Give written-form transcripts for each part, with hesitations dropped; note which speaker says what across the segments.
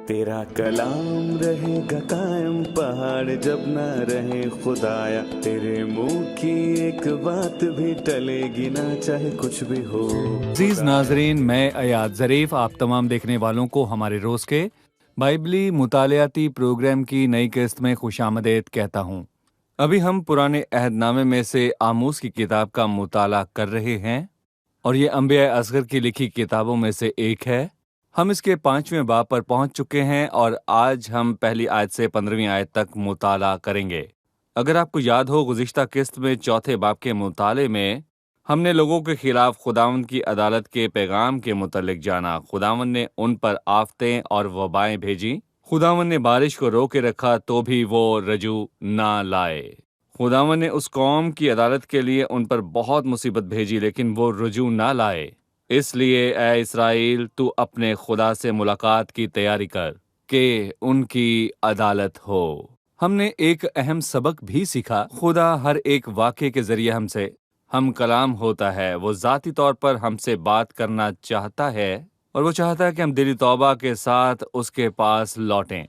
Speaker 1: تیرا کلام رہے گا قائم، پہاڑ جب نہ رہے خدایا، تیرے منہ کی ایک بات بھی ٹلے گی نہ، چاہے کچھ بھی ہو۔
Speaker 2: عزیز ناظرین، میں ایاد ظریف آپ تمام دیکھنے والوں کو ہمارے روز کے بائبلی مطالعاتی پروگرام کی نئی قسط میں خوش آمدید کہتا ہوں۔ ابھی ہم پرانے عہد نامے میں سے آموس کی کتاب کا مطالعہ کر رہے ہیں، اور یہ انبیاء اصغر کی لکھی کتابوں میں سے ایک ہے۔ ہم اس کے 5ویں باب پر پہنچ چکے ہیں، اور آج ہم پہلی آیت سے 15ویں آیت تک مطالعہ کریں گے۔ اگر آپ کو یاد ہو، گزشتہ قسط میں 4تھے باب کے مطالعے میں ہم نے لوگوں کے خلاف خداوند کی عدالت کے پیغام کے متعلق جانا۔ خداوند نے ان پر آفتیں اور وبائیں بھیجی۔ خداوند نے بارش کو روکے رکھا تو بھی وہ رجوع نہ لائے۔ خداوند نے اس قوم کی عدالت کے لیے ان پر بہت مصیبت بھیجی، لیکن وہ رجوع نہ لائے۔ اس لیے اے اسرائیل، تو اپنے خدا سے ملاقات کی تیاری کر کہ ان کی عدالت ہو۔ ہم نے ایک اہم سبق بھی سیکھا۔ خدا ہر ایک واقعے کے ذریعے ہم کلام ہوتا ہے۔ وہ ذاتی طور پر ہم سے بات کرنا چاہتا ہے، اور وہ چاہتا ہے کہ ہم دلی توبہ کے ساتھ اس کے پاس لوٹیں۔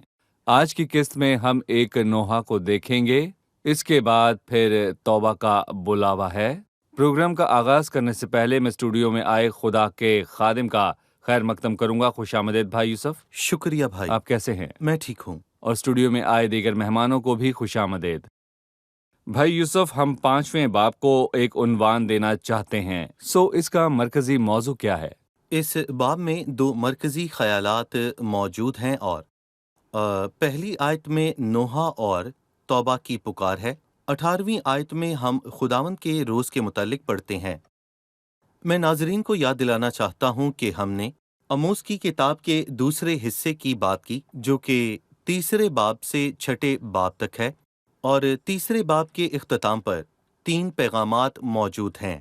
Speaker 2: آج کی قسط میں ہم ایک نوحہ کو دیکھیں گے، اس کے بعد پھر توبہ کا بلاوا ہے۔ پروگرام کا آغاز کرنے سے پہلے میں اسٹوڈیو میں آئے خدا کے خادم کا خیر مقدم کروں گا۔ خوش آمدید بھائی یوسف۔
Speaker 3: شکریہ بھائی،
Speaker 2: آپ کیسے ہیں؟
Speaker 3: میں ٹھیک ہوں۔
Speaker 2: اور اسٹوڈیو میں آئے دیگر مہمانوں کو بھی خوش آمدید۔ بھائی یوسف، ہم 5ویں باب کو ایک عنوان دینا چاہتے ہیں، اس کا مرکزی موضوع کیا ہے؟
Speaker 3: اس باب میں 2 مرکزی خیالات موجود ہیں، اور پہلی آیت میں نوحہ اور توبہ کی پکار ہے۔ 18ویں آیت میں ہم خداوند کے روز کے متعلق پڑھتے ہیں۔ میں ناظرین کو یاد دلانا چاہتا ہوں کہ ہم نے آموس کی کتاب کے دوسرے حصے کی بات کی، جو کہ تیسرے باب سے 6 باب تک ہے، اور تیسرے باب کے اختتام پر 3 پیغامات موجود ہیں۔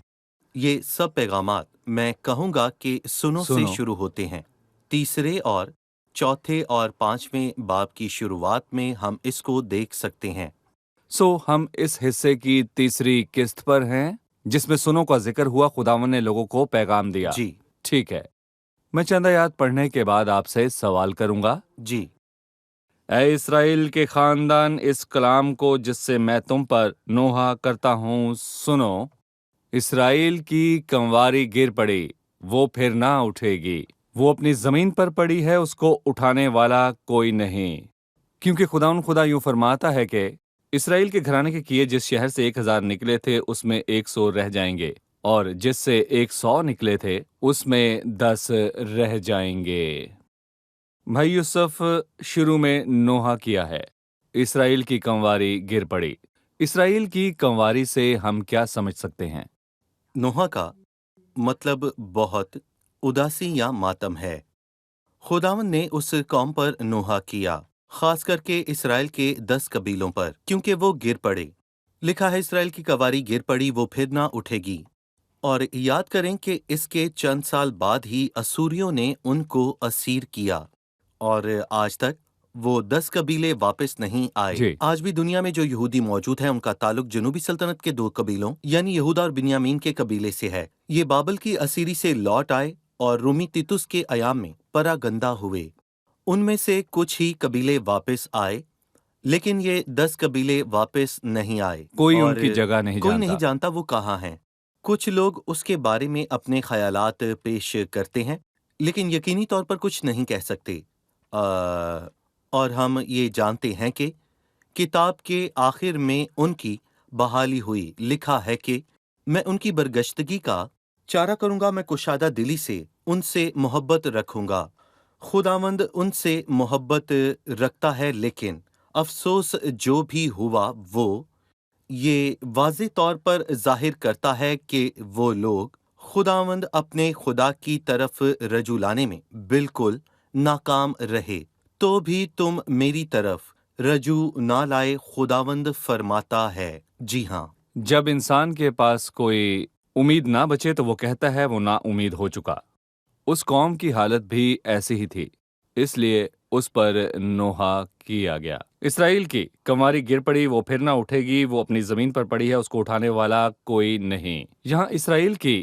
Speaker 3: یہ سب پیغامات میں کہوں گا کہ سنو سے شروع ہوتے ہیں۔ تیسرے اور چوتھے اور 5ویں باب کی شروعات میں ہم اس کو دیکھ سکتے ہیں۔
Speaker 2: ہم اس حصے کی تیسری قسط پر ہیں، جس میں سنو کا ذکر ہوا۔ خداوند نے لوگوں کو پیغام دیا۔
Speaker 3: جی
Speaker 2: ٹھیک ہے، میں چند آیات پڑھنے کے بعد آپ سے سوال کروں گا۔
Speaker 3: جی
Speaker 2: اے اسرائیل کے خاندان، اس کلام کو جس سے میں تم پر نوحہ کرتا ہوں سنو۔ اسرائیل کی کمواری گر پڑی، وہ پھر نہ اٹھے گی۔ وہ اپنی زمین پر پڑی ہے، اس کو اٹھانے والا کوئی نہیں۔ کیونکہ خدا یوں فرماتا ہے کہ اسرائیل کے گھرانے کے کیے جس شہر سے 1000 نکلے تھے، اس میں 100 رہ جائیں گے، اور جس سے 100 نکلے تھے، اس میں 10 رہ جائیں گے۔ بھائی یوسف، شروع میں نوحہ کیا ہے۔ اسرائیل کی کمواری گر پڑی۔ اسرائیل کی کمواری سے ہم کیا سمجھ سکتے ہیں؟
Speaker 3: نوحہ کا مطلب بہت اداسی یا ماتم ہے۔ خداوند نے اس قوم پر نوحہ کیا، خاص کر کے اسرائیل کے 10 قبیلوں پر، کیونکہ وہ گر پڑے۔ لکھا ہے اسرائیل کی کمواری گر پڑی، وہ پھر نہ اٹھے گی۔ اور یاد کریں کہ اس کے چند سال بعد ہی اسوریوں نے ان کو اسیر کیا، اور آج تک وہ 10 قبیلے واپس نہیں آئے۔
Speaker 2: جی۔
Speaker 3: آج بھی دنیا میں جو یہودی موجود ہیں، ان کا تعلق جنوبی سلطنت کے 2 قبیلوں یعنی یہودا اور بنیامین کے قبیلے سے ہے۔ یہ بابل کی اسیری سے لوٹ آئے اور رومی تیتس کے ایام میں پراگندہ ہوئے۔ ان میں سے کچھ ہی قبیلے واپس آئے، لیکن یہ 10 قبیلے واپس نہیں آئے۔
Speaker 2: کوئی
Speaker 3: اور
Speaker 2: ان کی جگہ نہیں
Speaker 3: جانتا وہ کہاں ہیں۔ کچھ لوگ اس کے بارے میں اپنے خیالات پیش کرتے ہیں، لیکن یقینی طور پر کچھ نہیں کہہ سکتے۔ اور ہم یہ جانتے ہیں کہ کتاب کے آخر میں ان کی بحالی ہوئی۔ لکھا ہے کہ میں ان کی برگشتگی کا چارہ کروں گا، میں کشادہ دلی سے ان سے محبت رکھوں گا۔ خداوند ان سے محبت رکھتا ہے، لیکن افسوس جو بھی ہوا وہ یہ واضح طور پر ظاہر کرتا ہے کہ وہ لوگ خداوند اپنے خدا کی طرف رجوع لانے میں بالکل ناکام رہے۔ تو بھی تم میری طرف رجوع نہ لائے، خداوند فرماتا ہے۔ جی ہاں،
Speaker 2: جب انسان کے پاس کوئی امید نہ بچے تو وہ کہتا ہے وہ نا امید ہو چکا۔ اس قوم کی حالت بھی ایسی ہی تھی، اس لیے اس پر نوحہ کیا گیا۔ اسرائیل کی کمواری گر پڑی، وہ پھر نہ اٹھے گی۔ وہ اپنی زمین پر پڑی ہے، اس کو اٹھانے والا کوئی نہیں۔ یہاں اسرائیل کی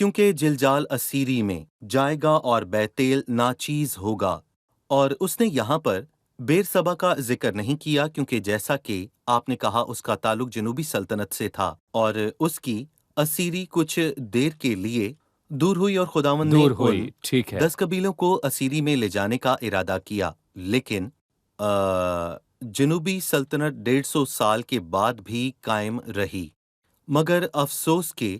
Speaker 3: کیونکہ جلجال اسیری میں جائے گا اور بیتیل ناچیز ہوگا۔ اور اس نے یہاں پر بیر سبا کا ذکر نہیں کیا کیونکہ جیسا کہ آپ نے کہا اس کا تعلق جنوبی سلطنت سے تھا اور اس کی اسیری کچھ دیر کے لیے دور ہوئی اور خداوند نے
Speaker 2: دور
Speaker 3: ان
Speaker 2: ہوئی، ٹھیک ہے۔
Speaker 3: 10 قبیلوں کو اسیری میں لے جانے کا ارادہ کیا، لیکن جنوبی سلطنت 150 سال کے بعد بھی قائم رہی۔ مگر افسوس کہ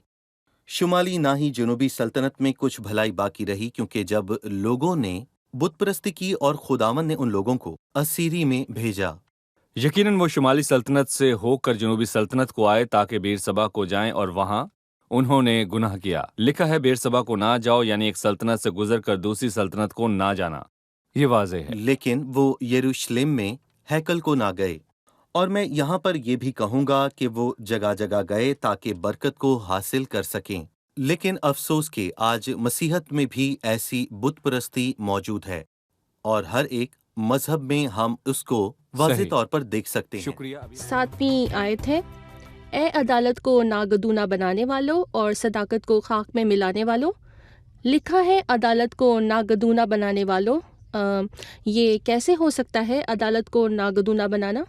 Speaker 3: شمالی نہ ہی جنوبی سلطنت میں کچھ بھلائی باقی رہی، کیونکہ جب لوگوں نے بت پرستی کی اور خداوند نے ان لوگوں کو اسیری میں بھیجا۔
Speaker 2: یقیناً وہ شمالی سلطنت سے ہو کر جنوبی سلطنت کو آئے تاکہ بیر سبا کو جائیں اور وہاں انہوں نے گناہ کیا۔ لکھا ہے بیر سبا کو نہ جاؤ، یعنی ایک سلطنت سے گزر کر دوسری سلطنت کو نہ جانا۔ یہ واضح ہے۔
Speaker 3: لیکن وہ یروشلم میں ہیکل کو نہ گئے، اور میں یہاں پر یہ بھی کہوں گا کہ وہ جگہ جگہ گئے تاکہ برکت کو حاصل کر سکیں، لیکن افسوس کہ آج مسیحت میں بھی ایسی بت پرستی موجود ہے، اور ہر ایک مذہب میں ہم اس کو واضح
Speaker 2: صحیح۔
Speaker 3: طور پر دیکھ سکتے ہیں۔
Speaker 2: شکریہ۔
Speaker 4: 7ویں آیت ہے، اے عدالت کو ناگدونہ بنانے والوں اور صداقت کو خاک میں ملانے والوں۔ لکھا ہے عدالت کو ناگدونہ بنانے والوں۔ یہ کیسے ہو سکتا ہے عدالت کو ناگدونہ بنانا؟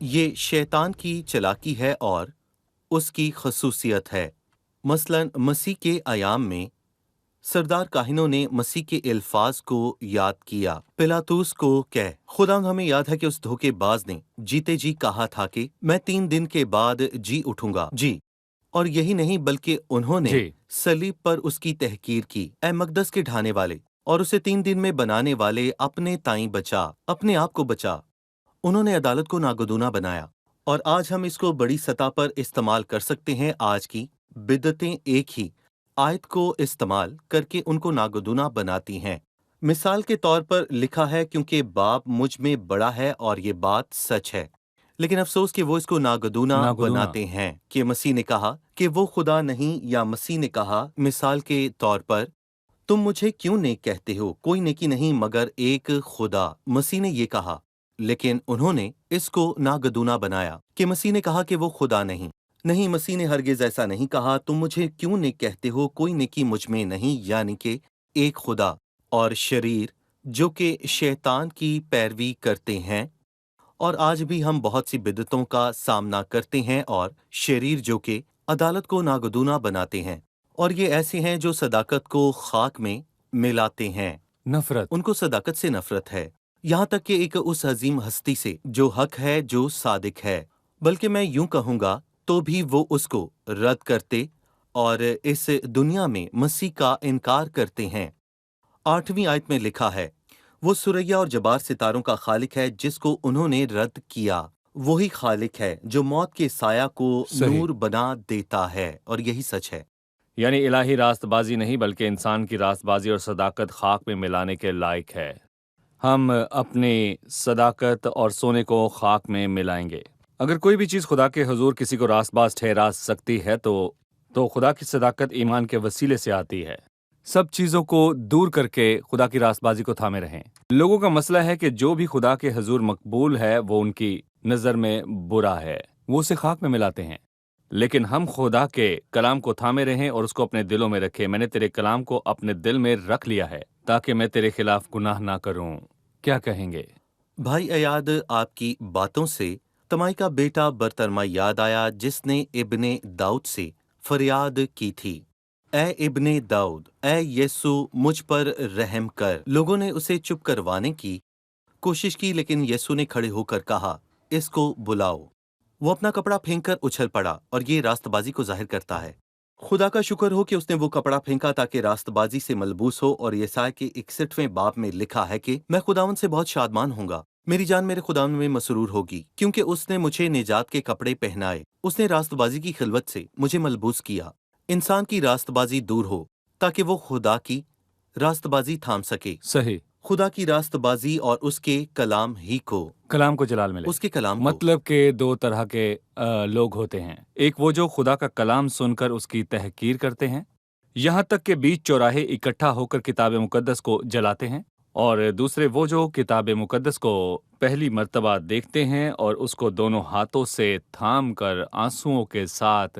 Speaker 3: یہ شیطان کی چلاکی ہے اور اس کی خصوصیت ہے۔ مثلاً مسیح کے ایام میں سردار کاہنوں نے مسیح کے الفاظ کو یاد کیا۔ پلاطوس کو خدا ہمیں یاد ہے کہ اس دھوکے باز نے جیتے جی کہا تھا کہ میں 3 دن کے بعد جی اٹھوں گا۔ جی، اور یہی نہیں بلکہ انہوں نے
Speaker 2: جی۔
Speaker 3: صلیب پر اس کی تحقیر کی۔ اے مقدس کے ڈھانے والے اور اسے 3 دن میں بنانے والے، اپنے تائیں بچا، اپنے آپ کو بچا۔ انہوں نے عدالت کو ناگدونہ بنایا، اور آج ہم اس کو بڑی سطح پر استعمال کر سکتے ہیں۔ آج کی بدعتیں ایک ہی آیت کو استعمال کر کے ان کو ناگدونہ بناتی ہیں۔ مثال کے طور پر لکھا ہے کیونکہ باپ مجھ میں بڑا ہے، اور یہ بات سچ ہے، لیکن افسوس کہ وہ اس کو ناگدونہ بناتے ہیں کہ مسیح نے کہا کہ وہ خدا نہیں، یا مسیح نے کہا مثال کے طور پر تم مجھے کیوں نیک کہتے ہو، کوئی نیکی نہیں مگر ایک خدا۔ مسیح نے یہ کہا، لیکن انہوں نے اس کو ناگدونہ بنایا کہ مسیح نے کہا کہ وہ خدا نہیں۔ نہیں، مسیح نے ہرگز ایسا نہیں کہا، تم مجھے کیوں نیک کہتے ہو، کوئی نیکی مجھ میں نہیں، یعنی کہ ایک خدا۔ اور شریر جو کہ شیطان کی پیروی کرتے ہیں، اور آج بھی ہم بہت سی بدعتوں کا سامنا کرتے ہیں، اور شریر جو کہ عدالت کو ناگدونہ بناتے ہیں، اور یہ ایسے ہیں جو صداقت کو خاک میں ملاتے ہیں۔
Speaker 2: نفرت۔
Speaker 3: ان کو صداقت سے نفرت ہے، یہاں تک کہ ایک اس عظیم ہستی سے جو حق ہے، جو صادق ہے، بلکہ میں یوں کہوں گا تو بھی وہ اس کو رد کرتے اور اس دنیا میں مسیح کا انکار کرتے ہیں۔ 8ویں آیت میں لکھا ہے، وہ سریا اور جبار ستاروں کا خالق ہے جس کو انہوں نے رد کیا۔ وہی خالق ہے جو موت کے سایہ کو
Speaker 2: صحیح۔
Speaker 3: نور بنا دیتا ہے، اور یہی سچ ہے۔
Speaker 2: یعنی الہی راست بازی نہیں بلکہ انسان کی راست بازی اور صداقت خاک میں ملانے کے لائق ہے۔ ہم اپنی صداقت اور سونے کو خاک میں ملائیں گے۔ اگر کوئی بھی چیز خدا کے حضور کسی کو راست باز ٹھہرا سکتی ہے تو خدا کی صداقت ایمان کے وسیلے سے آتی ہے۔ سب چیزوں کو دور کر کے خدا کی راست بازی کو تھامے رہیں۔ لوگوں کا مسئلہ ہے کہ جو بھی خدا کے حضور مقبول ہے وہ ان کی نظر میں برا ہے، وہ اسے خاک میں ملاتے ہیں۔ لیکن ہم خدا کے کلام کو تھامے رہیں اور اس کو اپنے دلوں میں رکھیں۔ میں نے تیرے کلام کو اپنے دل میں رکھ لیا ہے تاکہ میں تیرے خلاف گناہ نہ کروں۔ کیا کہیں گے؟
Speaker 3: بھائی ایاد، آپ کی باتوں سے تمائی کا بیٹا برترما یاد آیا جس نے ابن داؤد سے فریاد کی تھی، اے ابن داؤد، اے یسوع مجھ پر رحم کر۔ لوگوں نے اسے چپ کروانے کی کوشش کی، لیکن یسوع نے کھڑے ہو کر کہا، اس کو بلاؤ۔ وہ اپنا کپڑا پھینک کر اچھل پڑا، اور یہ راست بازی کو ظاہر کرتا ہے۔ خدا کا شکر ہو کہ اس نے وہ کپڑا پھینکا تاکہ راست بازی سے ملبوس ہو، اور یسایا کے 61ویں باب میں لکھا ہے کہ میں خداوند سے بہت شادمان ہوں گا، میری جان میرے خداوند میں مسرور ہوگی، کیونکہ اس نے مجھے نجات کے کپڑے پہنائے، اس نے راست بازی کی خلوت سے مجھے ملبوس کیا۔ انسان کی راست بازی دور ہو تاکہ وہ خدا کی راست بازی تھام سکے۔
Speaker 2: صحیح۔
Speaker 3: خدا کی راست بازی اور اس کے کلام ہی کو،
Speaker 2: کلام کو جلال ملے۔
Speaker 3: اس کے کلام کو،
Speaker 2: مطلب کہ 2 طرح کے لوگ ہوتے ہیں، ایک وہ جو خدا کا کلام سن کر اس کی تحقیر کرتے ہیں، یہاں تک کہ بیچ چوراہے اکٹھا ہو کر کتاب مقدس کو جلاتے ہیں، اور دوسرے وہ جو کتاب مقدس کو پہلی مرتبہ دیکھتے ہیں اور اس کو دونوں ہاتھوں سے تھام کر آنسوؤں کے ساتھ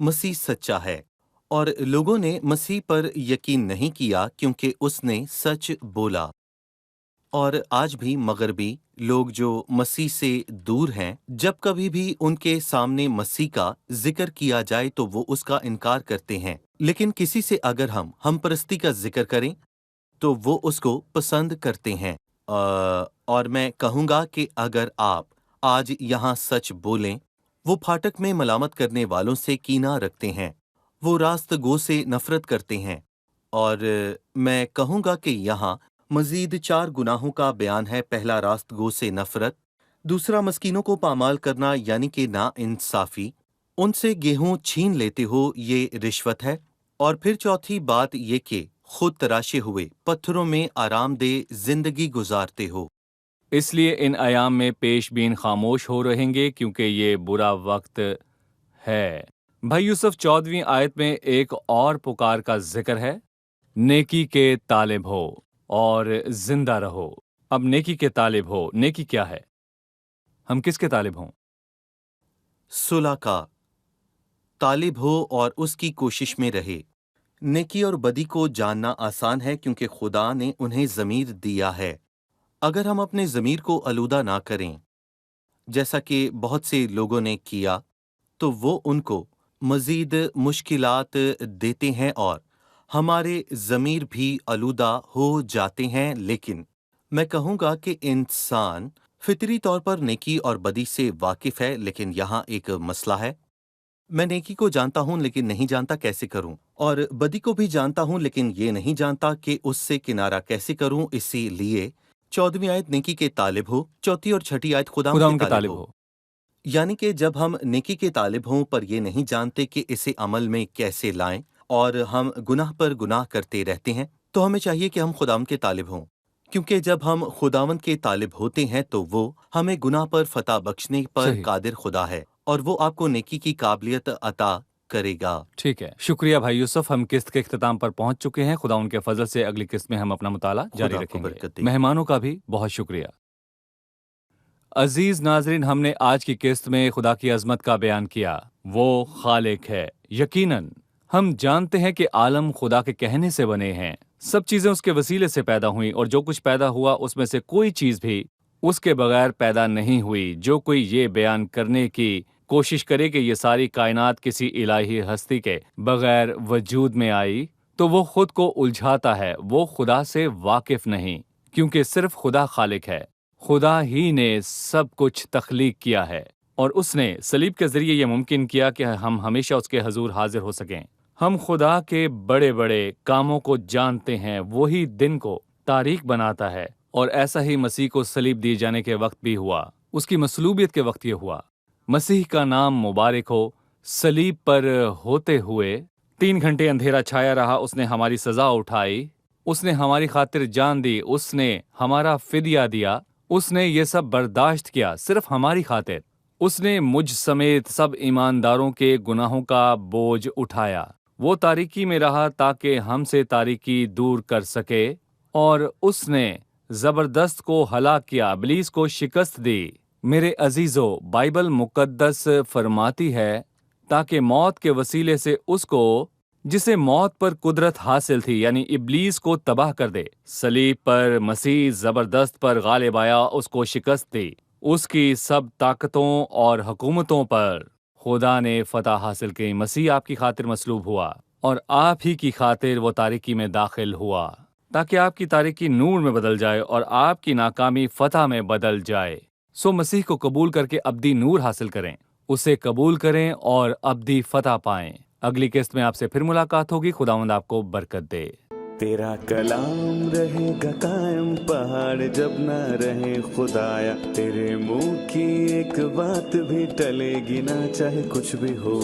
Speaker 3: مسیح سچا ہے، اور لوگوں نے مسیح پر یقین نہیں کیا کیونکہ اس نے سچ بولا۔ اور آج بھی مغربی لوگ جو مسیح سے دور ہیں، جب کبھی بھی ان کے سامنے مسیح کا ذکر کیا جائے تو وہ اس کا انکار کرتے ہیں، لیکن کسی سے اگر ہم پرستی کا ذکر کریں تو وہ اس کو پسند کرتے ہیں۔ اور میں کہوں گا کہ اگر آپ آج یہاں سچ بولیں، وہ پھاٹک میں ملامت کرنے والوں سے کینہ رکھتے ہیں، وہ راست گو سے نفرت کرتے ہیں، اور میں کہوں گا کہ یہاں مزید 4 گناہوں کا بیان ہے۔ پہلا راست گو سے نفرت، دوسرا مسکینوں کو پامال کرنا یعنی کہ نا انصافی، ان سے گیہوں چھین لیتے ہو یہ رشوت ہے، اور پھر چوتھی بات یہ کہ خود تراشے ہوئے پتھروں میں آرام دہ زندگی گزارتے ہو۔
Speaker 2: اس لیے ان ایام میں پیش بین خاموش ہو رہیں گے کیونکہ یہ برا وقت ہے۔ بھائی یوسف 14ویں آیت میں ایک اور پکار کا ذکر ہے، نیکی کے طالب ہو اور زندہ رہو۔ اب نیکی کے طالب ہو، نیکی کیا ہے؟ ہم کس کے طالب ہوں؟
Speaker 3: صلح کا طالب ہو اور اس کی کوشش میں رہے۔ نیکی اور بدی کو جاننا آسان ہے کیونکہ خدا نے انہیں ضمیر دیا ہے۔ اگر ہم اپنے ضمیر کو آلودہ نہ کریں جیسا کہ بہت سے لوگوں نے کیا تو وہ ان کو مزید مشکلات دیتے ہیں اور ہمارے ضمیر بھی آلودہ ہو جاتے ہیں۔ لیکن میں کہوں گا کہ انسان فطری طور پر نیکی اور بدی سے واقف ہے، لیکن یہاں ایک مسئلہ ہے۔ میں نیکی کو جانتا ہوں لیکن نہیں جانتا کیسے کروں، اور بدی کو بھی جانتا ہوں لیکن یہ نہیں جانتا کہ اس سے کنارہ کیسے کروں۔ اسی لیے 14ویں آیت نیکی کے طالب ہو، چوتھی اور چھٹی آیت خدا
Speaker 2: ان
Speaker 3: کے
Speaker 2: کے
Speaker 3: طالب ہو۔ یعنی کہ جب ہم نیکی کے طالب ہوں پر یہ نہیں جانتے کہ اسے عمل میں کیسے لائیں، اور ہم گناہ پر گناہ کرتے رہتے ہیں، تو ہمیں چاہیے کہ ہم خداوند کے طالب ہوں، کیونکہ جب ہم خداوند کے طالب ہوتے ہیں تو وہ ہمیں گناہ پر فتح بخشنے پر
Speaker 2: صحیح۔
Speaker 3: قادر خدا ہے، اور وہ آپ کو نیکی کی قابلیت عطا کرے گا۔
Speaker 2: ٹھیک ہے، شکریہ بھائی یوسف۔ ہم قسط کے اختتام پر پہنچ چکے ہیں۔ خدا ان کے فضل سے اگلی قسط میں ہم اپنا مطالعہ جاری
Speaker 3: خدا آپ کو
Speaker 2: رکھیں گے۔
Speaker 3: برکت دے۔
Speaker 2: مہمانوں کا بھی بہت شکریہ۔ عزیز ناظرین، ہم نے آج کی قسط میں خدا کی عظمت کا بیان کیا۔ وہ خالق ہے۔ یقیناً ہم جانتے ہیں کہ عالم خدا کے کہنے سے بنے ہیں، سب چیزیں اس کے وسیلے سے پیدا ہوئیں، اور جو کچھ پیدا ہوا اس میں سے کوئی چیز بھی اس کے بغیر پیدا نہیں ہوئی۔ جو کوئی یہ بیان کرنے کی کوشش کرے کہ یہ ساری کائنات کسی الہی ہستی کے بغیر وجود میں آئی تو وہ خود کو الجھاتا ہے، وہ خدا سے واقف نہیں، کیونکہ صرف خدا خالق ہے۔ خدا ہی نے سب کچھ تخلیق کیا ہے، اور اس نے صلیب کے ذریعے یہ ممکن کیا کہ ہم ہمیشہ اس کے حضور حاضر ہو سکیں۔ ہم خدا کے بڑے بڑے کاموں کو جانتے ہیں، وہی دن کو تاریک بناتا ہے، اور ایسا ہی مسیح کو صلیب دیے جانے کے وقت بھی ہوا، اس کی مصلوبیت کے وقت یہ ہوا۔ مسیح کا نام مبارک ہو۔ صلیب پر ہوتے ہوئے 3 گھنٹے اندھیرا چھایا رہا، اس نے ہماری سزا اٹھائی، اس نے ہماری خاطر جان دی، اس نے ہمارا فدیہ دیا، اس نے یہ سب برداشت کیا صرف ہماری خاطر۔ اس نے مجھ سمیت سب ایمانداروں کے گناہوں کا بوجھ اٹھایا۔ وہ تاریکی میں رہا تاکہ ہم سے تاریکی دور کر سکے، اور اس نے زبردست کو ہلاک کیا، ابلیس کو شکست دی۔ میرے عزیزو، بائبل مقدس فرماتی ہے تاکہ موت کے وسیلے سے اس کو جسے موت پر قدرت حاصل تھی یعنی ابلیس کو تباہ کر دے۔ صلیب پر مسیح زبردست پر غالب آیا، اس کو شکست دی، اس کی سب طاقتوں اور حکومتوں پر خدا نے فتح حاصل کی۔ مسیح آپ کی خاطر مصلوب ہوا، اور آپ ہی کی خاطر وہ تاریکی میں داخل ہوا تاکہ آپ کی تاریکی نور میں بدل جائے اور آپ کی ناکامی فتح میں بدل جائے۔ سو مسیح کو قبول کر کے ابدی نور حاصل کریں، اسے قبول کریں اور ابدی فتح پائیں۔ اگلی قسط میں آپ سے پھر ملاقات ہوگی۔ خداوند آپ کو برکت دے۔
Speaker 1: تیرا کلام رہے گا قائم، پہاڑ جب نہ رہے خدایا، تیرے منہ کی ایک بات بھی ٹلے گی نہ، چاہے کچھ بھی ہو۔